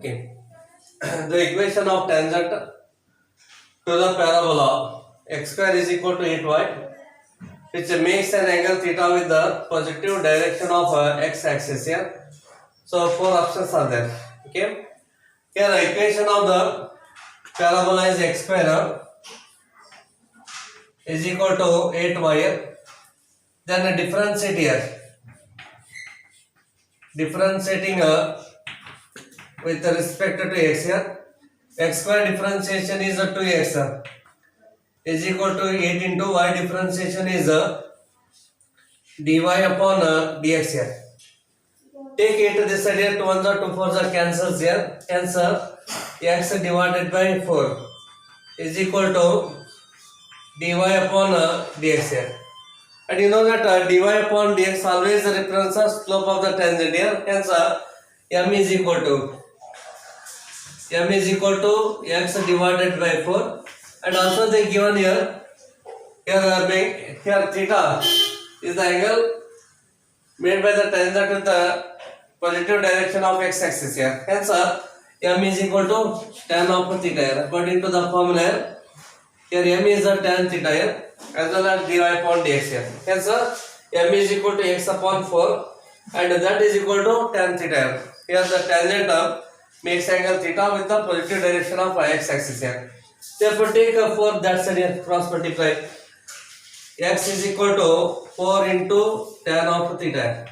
Okay. The equation of tangent to the parabola x square is equal to 8y, which makes an angle theta with the positive direction of x axis here. So four options are there. Okay. Here the equation of the parabola is x square is equal to 8y. Then differentiate here. Differentiating with respect to x here. X square differentiation is 2x is equal to 8 into y differentiation is dy upon dx here. Take 8 to this side here, 2 1s are 2 4s are cancels here. Hence x divided by 4 is equal to dy upon dx here. And you know that dy upon dx always represents the slope of the tangent here. Hence m is equal to x divided by 4. And also they given here theta is the angle made by the tangent with the positive direction of x axis here. Hence m is equal to tan of theta here. According to the formula here m is the tan theta here as well as dy upon dx here. Hence m is equal to x upon 4 and that is equal to tan theta here. Here the tangent makes angle theta with the positive direction of x axis here. Therefore take 4 that side here, cross multiply. X is equal to 4 into tan of theta.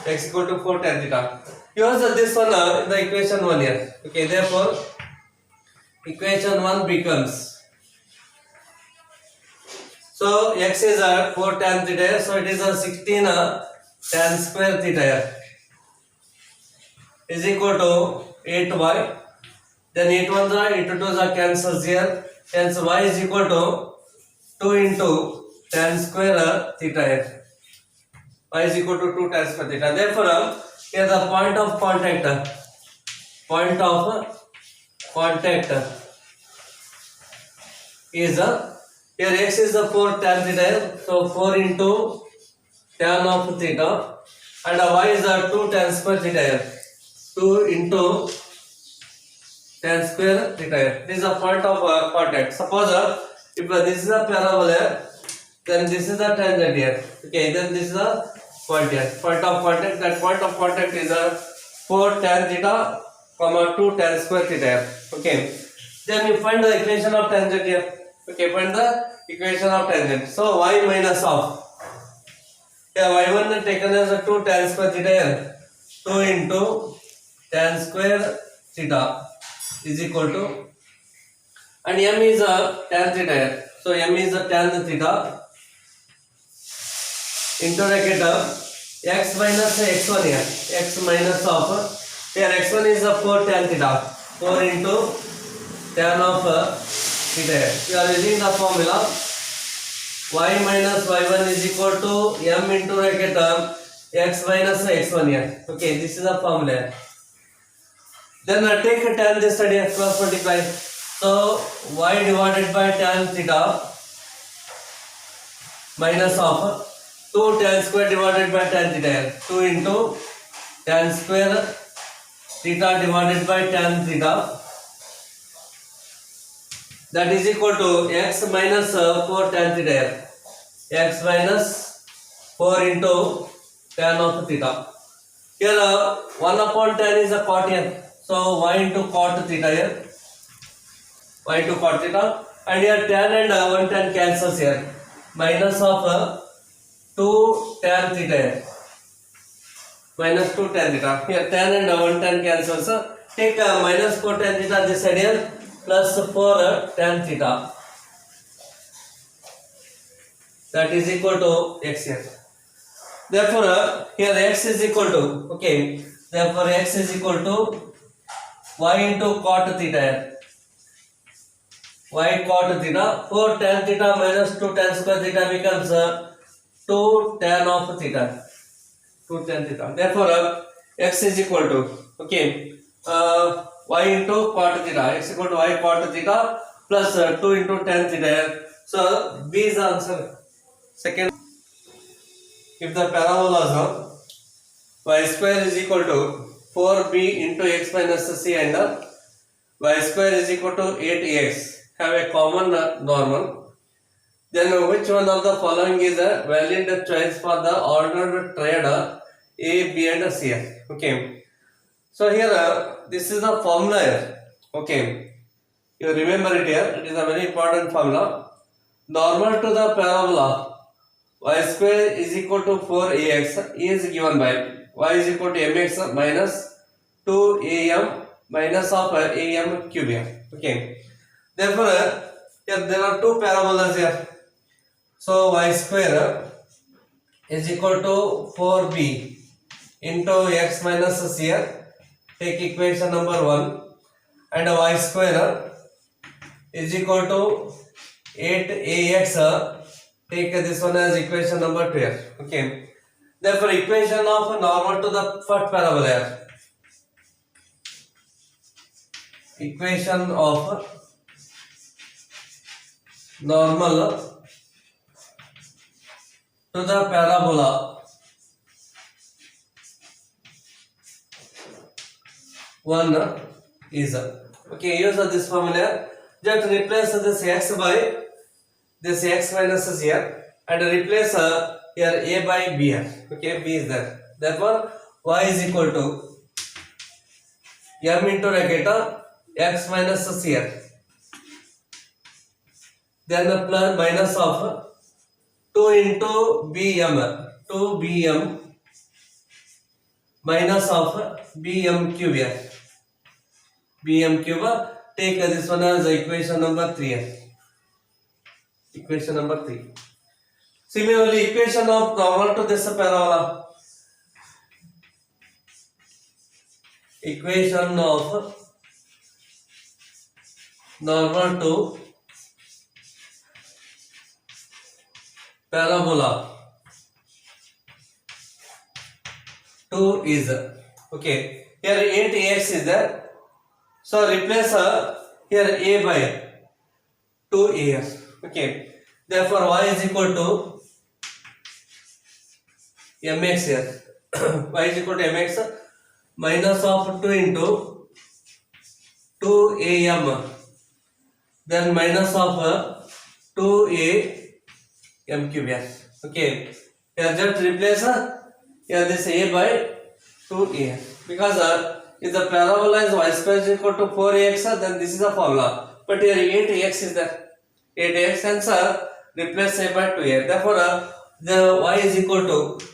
X equal to 4 tan theta. Use this one in the equation 1 here. Okay, therefore equation 1 becomes, so x is 4 tan theta, so it is 16 tan square theta here is equal to 8y. Then 8 1s are 8 2s are cancels here. Hence y is equal to 2 into tan square theta here. Y is equal to 2 tan square theta. Therefore here the point of contact is here x is the 4 tan theta, so 4 into tan of theta, and y is 2 tan square theta here. 2 into tan square theta here. This is the point of contact. Suppose if this is a parabola, then this is the tangent here. Okay, then this is the point here. Point of contact. That point of contact is 4 tan theta, 2 tan square theta here. Okay. Then you find the equation of tangent here. Okay, find the equation of tangent. So y minus of y1 taken as 2 tan square theta here. 2 into tan square theta is equal to, and m is tan theta here. So m is tan theta into bracket x minus x1 here. X minus of here x1 is 4 tan theta. 4 into tan of theta here. We are using the formula y minus y1 is equal to m into bracket x minus x1 here. Okay, this is the formula. Then take tan this side here, cross multiply. So y divided by tan theta minus of 2 tan square divided by tan theta here. 2 into tan square theta divided by tan theta, that is equal to x minus 4 tan theta here. X minus 4 into tan of theta. Here 1 upon tan is a cot here. So y into cot theta here. Y into cot theta. And here tan and 1 tan cancels here. Minus of 2 tan theta here. Minus 2 tan theta. Here tan and 1 tan cancels. Take minus 4 tan theta this side here. Plus 4 tan theta. That is equal to x here. Therefore here x is equal to, okay, therefore x is equal to y into cot theta here. Y cot theta. 4 tan theta minus 2 tan square theta becomes 2 tan of theta. 2 tan theta. Therefore x is equal to, okay, y into cot theta. X equal to y cot theta plus 2 into tan theta here. So B is the answer. Second, if the parabola y square is equal to 4b into x minus c and y square is equal to 8x have a common normal, then which one of the following is a valid choice for the ordered triad A, B and C? Okay. So here this is the formula here. Okay. You remember it here. It is a very important formula. Normal to the parabola y square is equal to 4ax is given by y is equal to mx minus 2am minus of am cube here. Okay. Therefore, here there are two parabolas here. So y square is equal to 4b into x minus c here. Take equation number 1 and y square is equal to 8ax. Take this one as equation number 2 here. Okay. Therefore, equation of normal to the first parabola here. Equation of normal to the parabola 1 is okay. Use this formula. Just replace this x by this x minus c here and replace here a by b here. Okay, b is there. Therefore, y is equal to m into bracket x minus c here. Then the plus minus of 2 into bm, 2bm minus of bm cube here. Bm cube. Take this one as equation number 3 here. Equation number 3. Similarly, equation of normal to this parabola. Equation of normal to parabola 2 is okay. Here 8ax is there. So replace here a by 2as. Okay. Therefore, y is equal to mx here. Y is equal to mx minus of 2 into 2am. Then minus of 2am cube here. Okay. Here just replace here this a by 2a. Because if the parabola is y square is equal to 4ax, then this is the formula. But here 8ax is there. 8ax hence replace a by 2a. Therefore, the y is equal to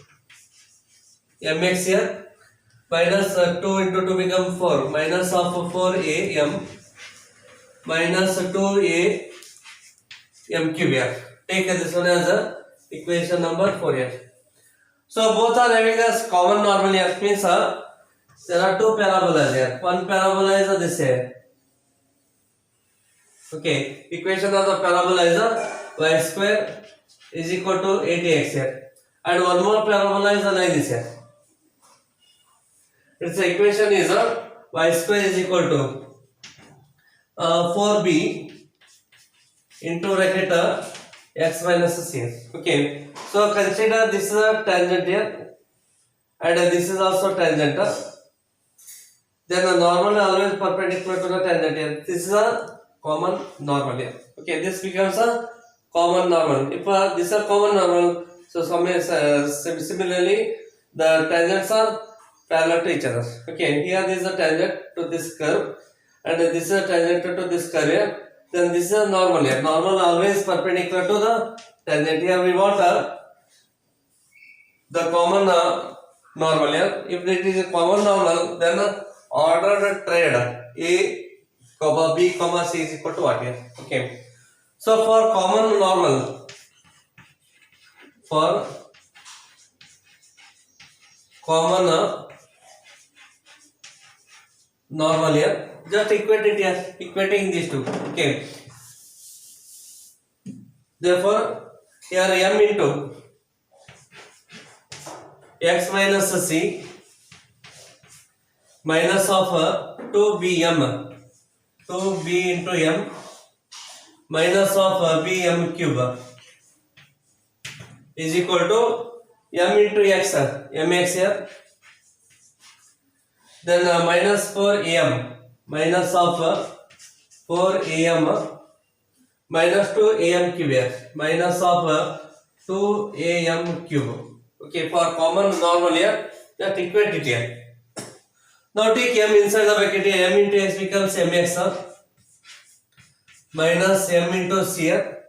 mx here minus 2 into 2 become 4 minus of 4am minus 2a m cube here. Take this one as equation number 4 here. So both are having a common normal here. Means there are two parabolas here. One parabola is this here. Okay. Equation of the parabola is y square is equal to 8ax here. And one more parabola is like this here. Its equation is y square is equal to 4b into bracket x minus c. Okay. So consider this is a tangent here and this is also tangent. Then the normal always perpendicular to the tangent here. This is a common normal here. Okay, this becomes a common normal. If this is a common normal, so similarly the tangents are parallel to each other. Okay, here this is a tangent to this curve and this is a tangent to this curve here. Then this is a normal here. Normal always perpendicular to the tangent. Here we want the common normal here. If it is a common normal, then ordered triad A, comma B, comma C is equal to what here? Okay. So for common normal, for common normal here, just equate it here, equating these two. Okay. Therefore, here m into x minus c minus of 2bm, 2b into m minus of bm cube is equal to m into x, mx here then minus 4am, minus of 4am minus 2am cube here, minus of 2am cube. Okay, for common normal here, just equate it here. Now take m inside the bracket here, m into x becomes mx minus m into c here,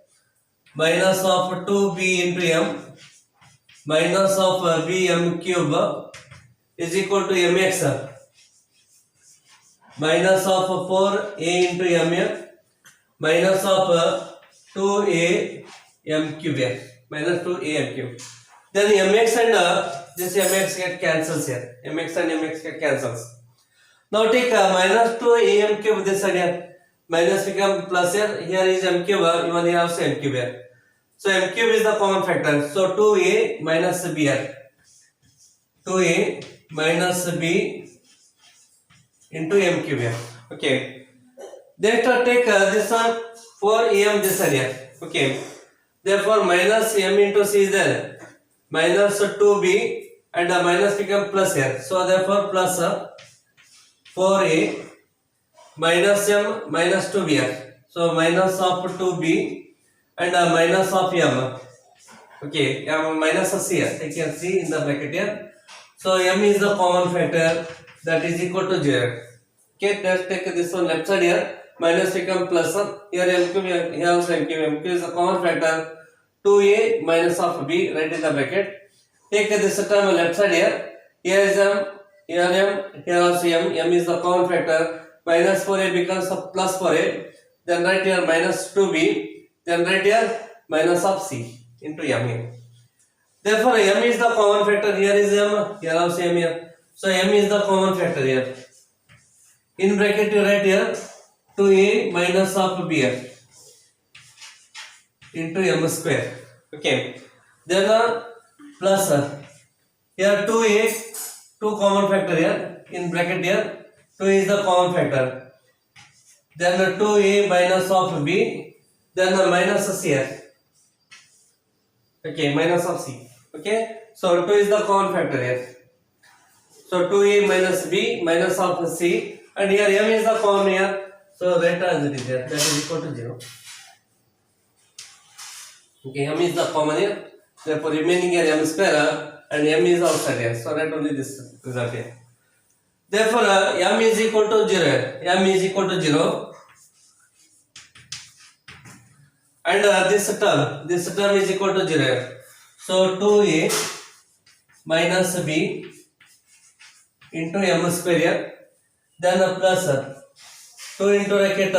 minus of 2b into m minus of bm cube is equal to mx minus of 4a into m here minus of 2a m cube here, minus 2a m cube. Then mx and this mx get cancels here, mx and mx get cancels. Now take minus 2a m cube this side here, minus become plus here, here is m cube, even here also m cube here. So m cube is the common factor, so 2a minus b here, 2a minus b into m cube here. Okay, then take this one 4am this side here. Okay, therefore minus m into c is there, minus 2b and minus become plus here, so therefore plus 4a minus m minus 2b here, so minus of 2b and minus of m. Okay, m minus of c here, take here c in the bracket here, so m is the common factor, that is equal to 0. Okay, let's take this one left side here, minus become plus here m cube, here also m cube is the common factor, 2a minus of b, right in the bracket. Take this term left side here, here is m, here m, here also m is the common factor, minus 4a becomes plus 4a, then right here minus 2b, then right here minus of c into m here. Therefore m is the common factor, here is m, here also m here, so m is the common factor here. In bracket you write here 2a minus of b here into m square. Okay, then plus here 2a, 2 common factor here, in bracket here 2 is the common factor, then 2a minus of b, then minus c here. Okay, minus of c. Okay, so 2 is the common factor here, so 2a minus b minus of c, and here m is the common here, so write as it is here, that is equal to 0. Okay, m is the common here, therefore remaining here m square and m is outside here, so write only this result here. Therefore m is equal to 0, m is equal to 0, and this term is equal to 0. So 2a minus b into m square here, then plus 2 into bracket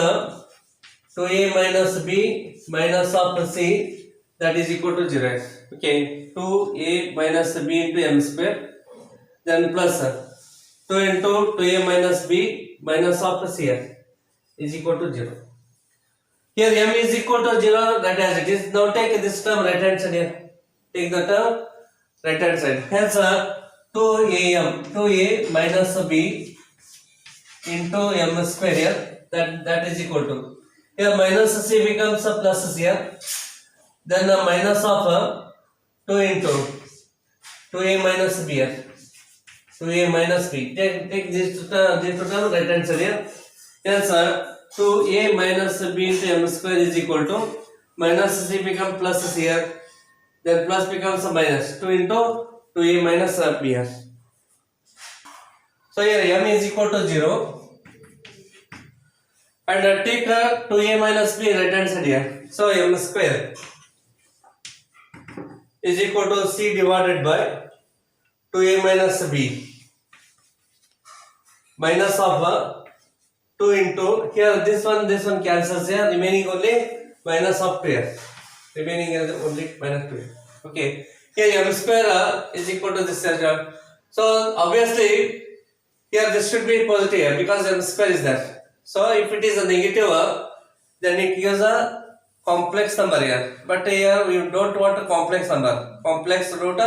2a minus b minus of c, that is equal to 0. Okay, 2a minus b into m square, then plus 2 into 2a minus b minus of c here is equal to 0. Here m is equal to 0, that as it is. Now take this term right hand side here, take the term right hand side, hence 2a minus b into m square here, that is equal to, here minus c becomes a plus c here, then minus of 2 into 2a minus b here, 2a minus b, take this term right hand side here, hence 2a minus b into m square is equal to, minus c become plus c here, then plus becomes a minus 2 into 2a minus b here. So here m is equal to 0, and take 2a minus b right hand side here, so m square is equal to c divided by 2a minus b minus of 2 into, here this one cancels here, remaining only minus of 2 here, remaining here only minus 2 here. Okay, here m square is equal to this here, so obviously here this should be positive here because m square is there. So if it is a negative, then it gives a complex number here, but here we don't want a complex number, complex root,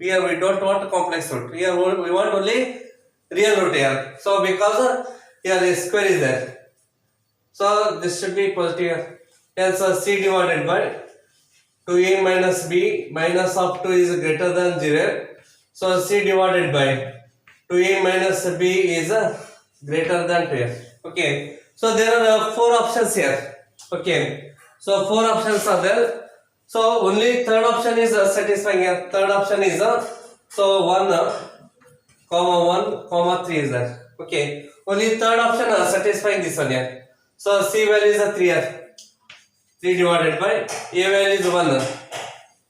here we don't want a complex root, here we want only real root here. So because here the square is there, so this should be positive here. Hence c divided by 2a minus b minus of 2 is greater than 0, so c divided by 2a minus b is greater than 2a. Okay, so there are 4 options here. Okay, so 4 options are there. So only third option is satisfying here. Third option is so 1 comma 1 comma 3 is there. Okay, only third option satisfying this one here. So c value is 3 here. 3 divided by a value is 1.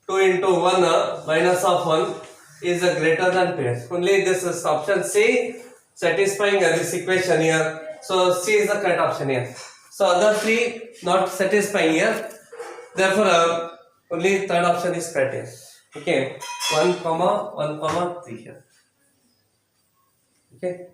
2 into 1 minus of 1 is greater than 2. Only this is option C satisfying this equation here. So C is the correct option here. So other 3 not satisfying here. Therefore only third option is correct here. Okay, 1 comma 3 here. Okay.